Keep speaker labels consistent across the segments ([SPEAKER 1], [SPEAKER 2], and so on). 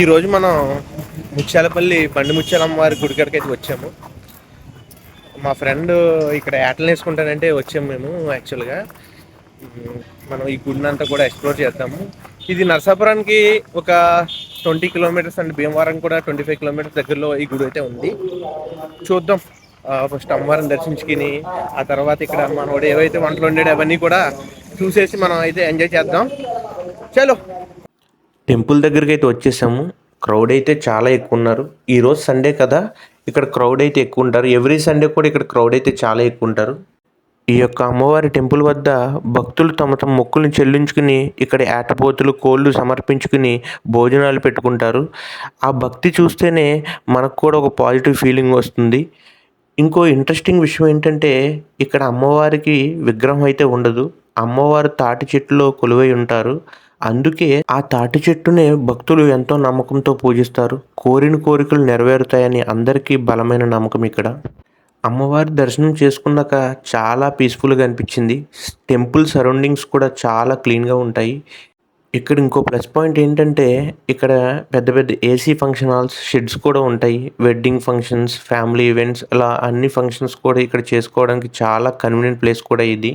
[SPEAKER 1] ఈరోజు మనం ముత్యాలపల్లి బండి ముత్యాలమ్మ వారి గుడి కాడికి అయితే వచ్చాము. మా ఫ్రెండ్ ఇక్కడ యాటలు వేసుకుంటానంటే వచ్చాము మేము. యాక్చువల్గా మనం ఈ గుడిని అంతా కూడా ఎక్స్ప్లోర్ చేద్దాము. ఇది నరసాపురానికి ఒక 20 కిలోమీటర్స్ అండి. భీమవరం కూడా 25 కిలోమీటర్స్ దగ్గరలో ఈ గుడి అయితే ఉంది. చూద్దాం. ఫస్ట్ అమ్మవారిని దర్శించుకుని ఆ తర్వాత ఇక్కడ మనోడు ఏవైతే వంటలు వండాడు అవన్నీ కూడా చూసేసి మనం అయితే ఎంజాయ్ చేద్దాం. చలో. టెంపుల్ దగ్గరికి అయితే వచ్చేసాము. క్రౌడ్ అయితే చాలా ఎక్కువ ఉన్నారు. ఈరోజు సండే కదా, ఇక్కడ క్రౌడ్ అయితే ఎక్కువ ఉంటారు. ఎవ్రీ సండే కూడా ఇక్కడ క్రౌడ్ అయితే చాలా ఎక్కువ ఉంటారు. ఈ యొక్క అమ్మవారి టెంపుల్ వద్ద భక్తులు తమ తమ మొక్కులను చెల్లించుకుని ఇక్కడ ఏటపోతులు కోళ్ళు సమర్పించుకుని భోజనాలు పెట్టుకుంటారు. ఆ భక్తి చూస్తేనే మనకు కూడా ఒక పాజిటివ్ ఫీలింగ్ వస్తుంది. ఇంకో ఇంట్రెస్టింగ్ విషయం ఏంటంటే ఇక్కడ అమ్మవారికి విగ్రహం అయితే ఉండదు. అమ్మవారు తాటి చెట్టులో కొలువై ఉంటారు. అందుకే ఆ తాటి చెట్టునే భక్తులు ఎంతో నమ్మకంతో పూజిస్తారు. కోరిన కోరికలు నెరవేరుతాయని అందరికీ బలమైన నమ్మకం ఇక్కడ. అమ్మవారి దర్శనం చేసుకున్నాక చాలా పీస్ఫుల్గా అనిపించింది. టెంపుల్ సరౌండింగ్స్ కూడా చాలా క్లీన్గా ఉంటాయి. ఇక్కడ ఇంకో ప్లస్ పాయింట్ ఏంటంటే ఇక్కడ పెద్ద పెద్ద ఏసీ ఫంక్షన్ హాల్స్, షెడ్స్ కూడా ఉంటాయి. వెడ్డింగ్ ఫంక్షన్స్, ఫ్యామిలీ ఈవెంట్స్ అలా అన్ని ఫంక్షన్స్ కూడా ఇక్కడ చేసుకోవడానికి చాలా కన్వీనియంట్ ప్లేస్ కూడా ఇది.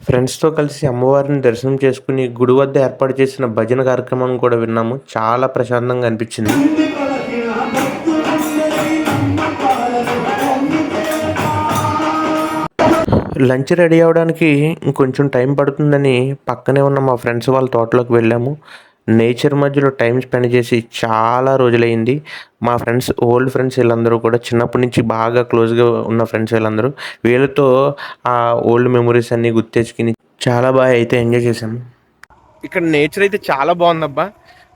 [SPEAKER 1] ఫ్రెండ్స్తో కలిసి అమ్మవారిని దర్శనం చేసుకుని గుడి వద్ద ఏర్పాటు చేసిన భజన కార్యక్రమం కూడా విన్నాము. చాలా ప్రశాంతంగా అనిపించింది. లంచ్ రెడీ అవ్వడానికి ఇంకొంచెం టైం పడుతుందని పక్కనే ఉన్న మా ఫ్రెండ్స్ వాళ్ళ తోటలోకి వెళ్ళాము. నేచర్ మధ్యలో టైం స్పెండ్ చేసి చాలా రోజులైంది. మా ఫ్రెండ్స్, ఓల్డ్ ఫ్రెండ్స్ వీళ్ళందరూ కూడా చిన్నప్పటి నుంచి బాగా క్లోజ్గా ఉన్న ఫ్రెండ్స్ వీళ్ళందరూ. వీళ్ళతో ఆ ఓల్డ్ మెమరీస్ అన్నీ గుర్తెచ్చుకుని చాలా బాగా అయితే ఎంజాయ్ చేశాము. ఇక్కడ నేచర్ అయితే చాలా బాగుందబ్బా.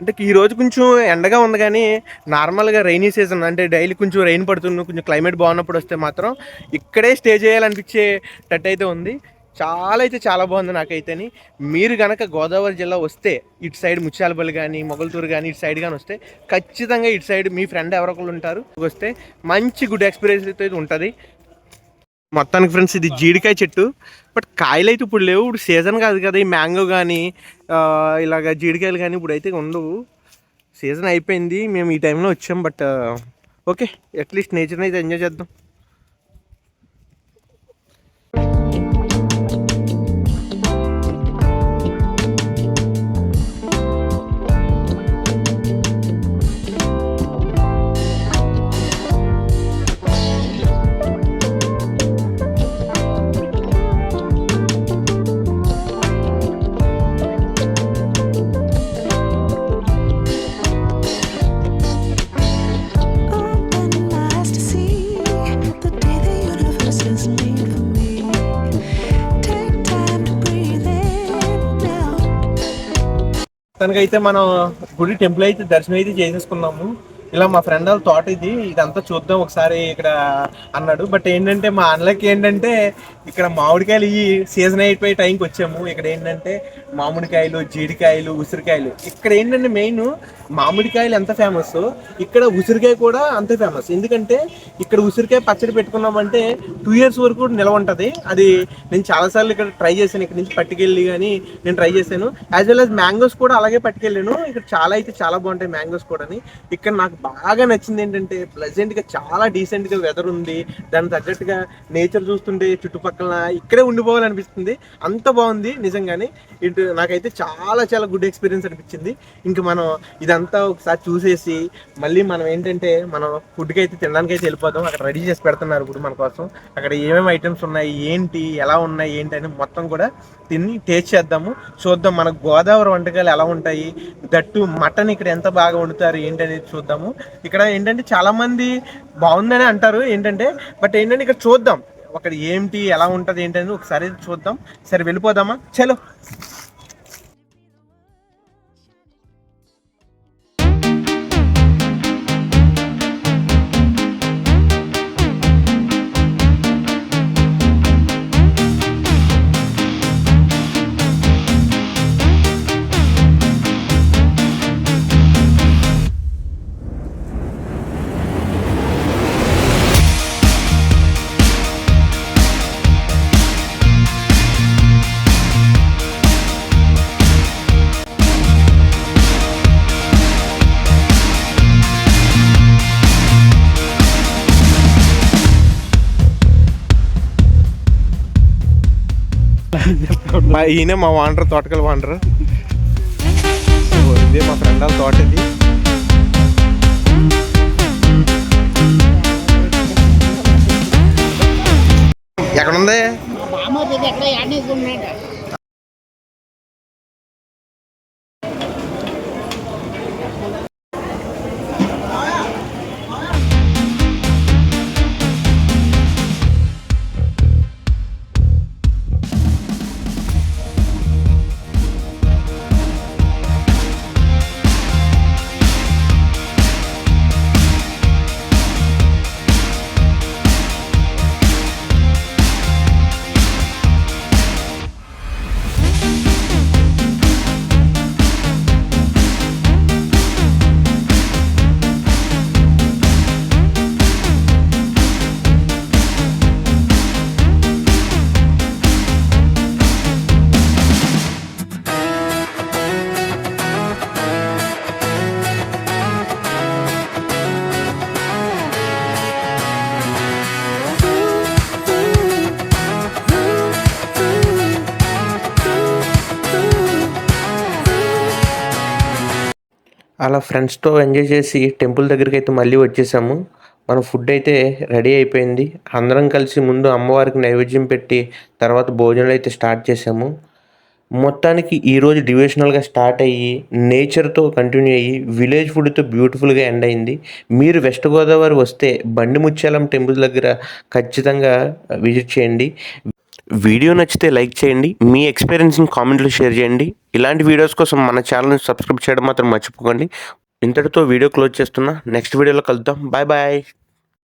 [SPEAKER 1] అంటే ఈరోజు కొంచెం ఎండగా ఉంది, కానీ నార్మల్గా రైనీ సీజన్ అంటే డైలీ కొంచెం రైన్ పడుతుంది, కొంచెం క్లైమేట్ బాగున్నప్పుడు వస్తే మాత్రం ఇక్కడే స్టే చేయాలనిపించేటట్టు అయితే ఉంది. చాలా అయితే చాలా బాగుంది నాకైతేని. మీరు కనుక గోదావరి జిల్లా వస్తే ఇటు సైడ్ ముత్యాలపల్లి కానీ, మొగల్తూరు కానీ ఇటు సైడ్ కానీ వస్తే ఖచ్చితంగా ఇటు సైడ్ మీ ఫ్రెండ్ ఎవరొకరు ఉంటారు, వస్తే మంచి గుడ్ ఎక్స్పీరియన్స్ అయితే ఉంటుంది. మొత్తానికి ఫ్రెండ్స్ ఇది జీడికాయ చెట్టు. బట్ కాయలు అయితే ఇప్పుడు లేవు. ఇప్పుడు సీజన్ కాదు కదా ఈ మ్యాంగో కానీ ఇలాగ జీడికాయలు కానీ ఇప్పుడు అయితే ఉండవు. సీజన్ అయిపోయింది, మేము ఈ టైంలో వచ్చాం. బట్ ఓకే, అట్లీస్ట్ నేచర్ని అయితే ఎంజాయ్ చేద్దాం. తనకైతే మనం గుడి టెంపుల్ అయితే దర్శనం అయితే చేసేసుకున్నాము. ఇలా మా ఫ్రెండ్ వాళ్ళ తోట ఇదంతా చూద్దాం ఒకసారి ఇక్కడ అన్నాడు. బట్ ఏంటంటే మా అన్నలకి ఏంటంటే ఇక్కడ మామిడికాయలు ఈ సీజన్ అయిపోయే టైంకి వచ్చాము. ఇక్కడ ఏంటంటే మామిడికాయలు, జీడికాయలు, ఉసిరికాయలు. ఇక్కడ ఏంటంటే మెయిన్ మామిడికాయలు ఎంత ఫేమస్, ఇక్కడ ఉసిరికాయ కూడా అంతే ఫేమస్. ఎందుకంటే ఇక్కడ ఉసిరికాయ పచ్చడి పెట్టుకున్నామంటే 2 years వరకు నిల్వ ఉంటుంది. అది నేను చాలాసార్లు ఇక్కడ ట్రై చేశాను. ఇక్కడ నుంచి పట్టుకెళ్ళి కానీ నేను ట్రై చేశాను. యాజ్ వెల్ యాజ్ మ్యాంగోస్ కూడా అలాగే పట్టుకెళ్ళాను. ఇక్కడ చాలా అయితే చాలా బాగుంటాయి మ్యాంగోస్ కూడా. ఇక్కడ నాకు బాగా నచ్చింది ఏంటంటే ప్లెజెంట్గా, చాలా డీసెంట్గా వెదర్ ఉంది. దానికి తగ్గట్టుగా నేచర్ చూస్తుంటే చుట్టుపక్కల ఇక్కడే ఉండిపోవాలనిపిస్తుంది. అంత బాగుంది నిజంగానే. ఇటు నాకైతే చాలా చాలా గుడ్ ఎక్స్పీరియన్స్ అనిపించింది. ఇంకా మనం ఇదంతా ఒకసారి చూసేసి మళ్ళీ మనం ఏంటంటే మనం ఫుడ్కి అయితే తినడానికి అయితే వెళ్ళిపోదాం. అక్కడ రెడీ చేసి పెడుతున్నారు ఇప్పుడు మన కోసం. అక్కడ ఏమేమి ఐటమ్స్ ఉన్నాయి, ఏంటి, ఎలా ఉన్నాయి, ఏంటి అని మొత్తం కూడా తిని టేస్ట్ చేద్దాము. చూద్దాం మన గోదావరి వంటకాలు ఎలా ఉంటాయి, దట్టు మటన్ ఇక్కడ ఎంత బాగా వండుతారు ఏంటి అనేది చూద్దాము. ఇక్కడ ఏంటంటే చాలా మంది బాగుందని అంటారు ఏంటంటే, బట్ ఏంటంటే ఇక్కడ చూద్దాం అక్కడ ఏంటి, ఎలా ఉంటుంది ఏంటని ఒకసారి చూద్దాం. సరే వెళ్ళిపోదామా, చలో. ఈయన మా వాండర్, తోటకల్ వాండర్. ఇదే మా ఫ్రెండ్ వాళ్ళ తోట ఇది. ఎక్కడుంది? అలా ఫ్రెండ్స్తో ఎంజాయ్ చేసి టెంపుల్ దగ్గరికి అయితే మళ్ళీ వచ్చేసాము. మన ఫుడ్ అయితే రెడీ అయిపోయింది. అందరం కలిసి ముందు అమ్మవారికి నైవేద్యం పెట్టి తర్వాత భోజనాలు అయితే స్టార్ట్ చేసాము. మొత్తానికి ఈరోజు డివోషనల్గా స్టార్ట్ అయ్యి నేచర్తో కంటిన్యూ అయ్యి విలేజ్ ఫుడ్తో బ్యూటిఫుల్గా ఎండ్ అయింది. మీరు వెస్ట్ గోదావరి వస్తే బండిముత్యాలం టెంపుల్ దగ్గర ఖచ్చితంగా విజిట్ చేయండి. వీడియో నచ్చితే లైక్ చేయండి. మీ ఎక్స్పీరియన్స్ని కామెంట్లో షేర్ చేయండి. ఇలాంటి వీడియోస్ కోసం మన ఛానల్ని సబ్స్క్రైబ్ చేయడం మాత్రం మర్చిపోకండి. ఇంతటితో వీడియో క్లోజ్ చేస్తున్నా. నెక్స్ట్ వీడియోలో కలుద్దాం. Bye bye.